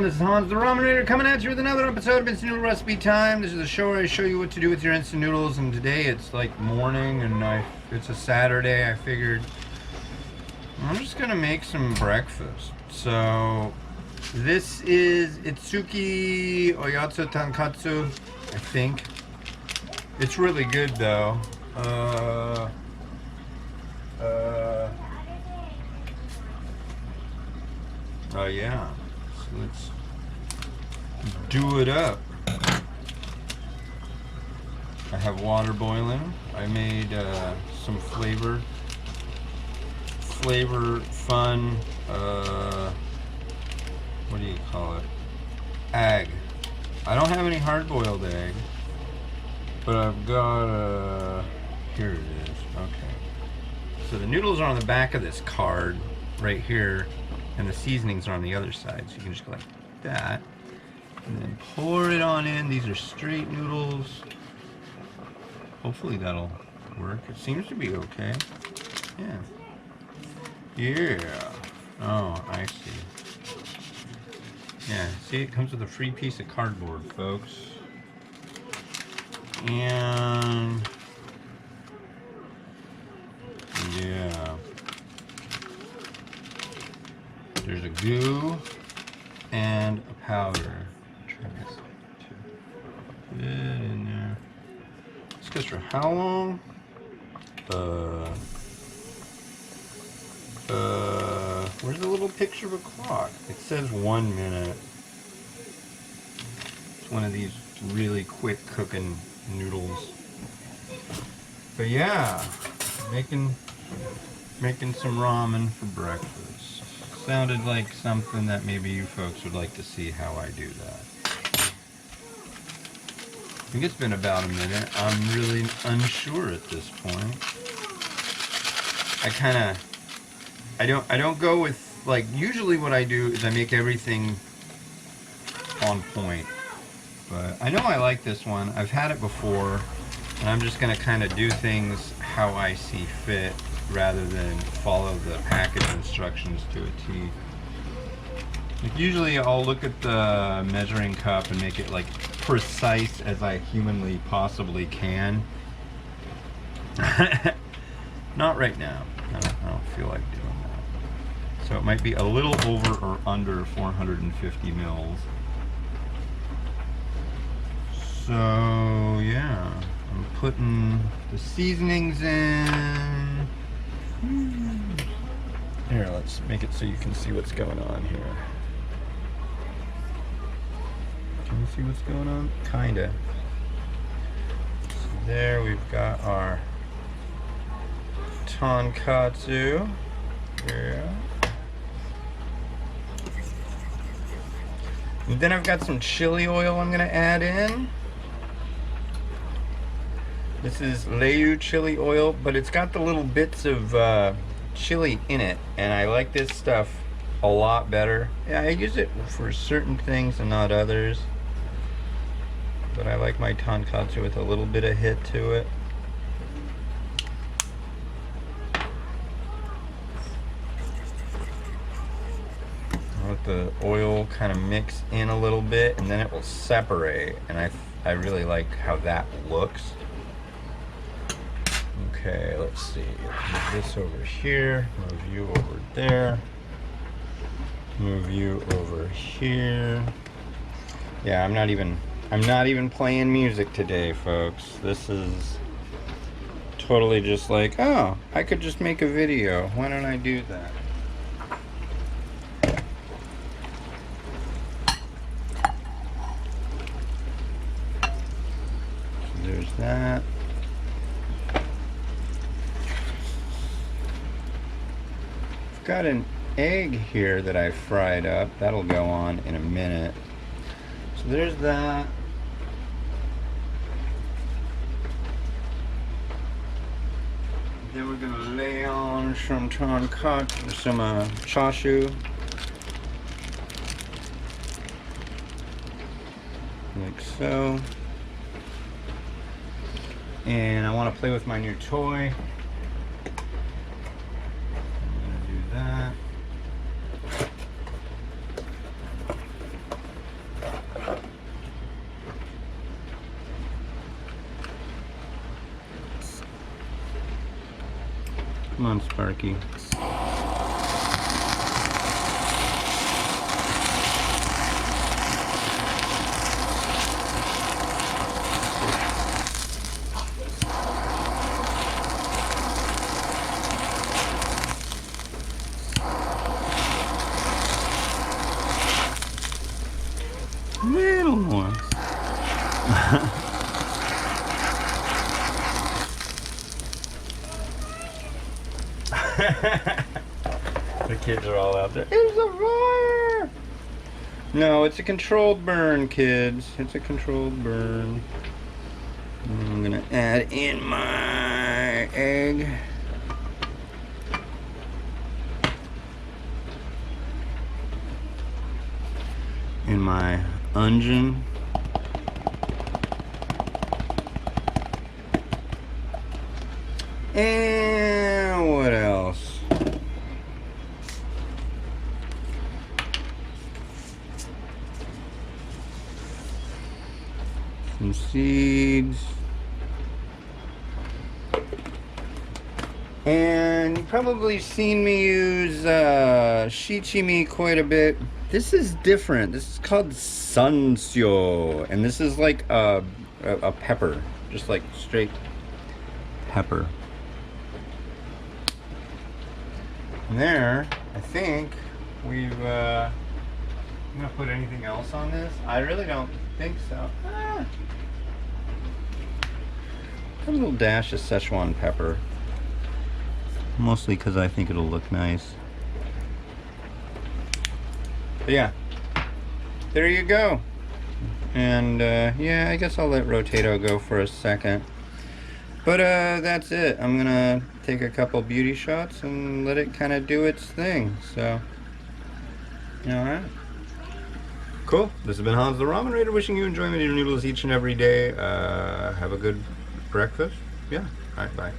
This is Hans the Ramen coming at you with another episode of Instant Noodle Recipe Time. This is a show where I show you what to do with your instant noodles, and today it's like morning and it's a Saturday. I figured I'm just gonna make some breakfast. So this is Itsuki Oyatsu Tomkotsu, I think. It's really good though. Yeah. So let's do it up. I have water boiling. I made some flavor fun, what do you call it? Egg. I don't have any hard-boiled egg, but I've got here it is. Okay. So the noodles are on the back of this card right here, and the seasonings are on the other side. So you can just go like that, and then pour it on in. These are straight noodles. Hopefully that'll work. It seems to be okay. Yeah. Yeah. Oh, I see. Yeah, see, it comes with a free piece of cardboard, folks. And yeah. There's a goo and a powder. Try this too. Put it in there. This goes for how long? Where's the little picture of a clock? It says 1 minute. It's one of these really quick cooking noodles. But yeah, making some ramen for breakfast. Sounded like something that maybe you folks would like to see how I do that. I think it's been about a minute. I'm really unsure at this point. I don't go with, like, usually what I do is I make everything on point. But I know I like this one. I've had it before, and I'm just gonna kind of do things how I see fit rather than follow the package instructions to a T. Like, usually I'll look at the measuring cup and make it like precise as I humanly possibly can. Not right now. I don't feel like doing that. So it might be a little over or under 450 mils. So yeah, I'm putting the seasonings in. Here, let's make it so you can see what's going on here. Can you see what's going on? Kinda. So there we've got our tonkatsu. Yeah. And then I've got some chili oil I'm gonna add in. This is Leu chili oil, but it's got the little bits of chili in it, and I like this stuff a lot better. Yeah, I use it for certain things and not others, but I like my tonkatsu with a little bit of hit to it. Let the oil kind of mix in a little bit, and then it will separate, and I really like how that looks. Okay, let's see. Let's move this over here. Move you over there. Move you over here. Yeah, I'm not even playing music today, folks. This is totally just like, oh, I could just make a video. Why don't I do that? So there's that. Got an egg here that I fried up. That'll go on in a minute. So there's that. Then we're gonna lay on some tonkatsu, some chashu. Like so. And I want to play with my new toy. That. Come on, Sparky. Little more. The kids are all out there. It's a fire! No, it's a controlled burn, kids. It's a controlled burn. And I'm gonna add in my egg. In my onion. And what else? Some seeds. And you've probably seen me use shichimi quite a bit. This is different. This is called sansyo, and this is like a pepper, just like straight pepper. And there, I think we've. I'm gonna put anything else on this. I really don't think so. A little dash of Szechuan pepper, mostly because I think it'll look nice. But yeah, there you go. And yeah, I guess I'll let Rotato go for a second. But that's it. I'm gonna take a couple beauty shots and let it kind of do its thing. So, alright. Cool. This has been Hans the Ramen Raider, wishing you enjoyment in your noodles each and every day. Have a good breakfast. Yeah. Alright, bye.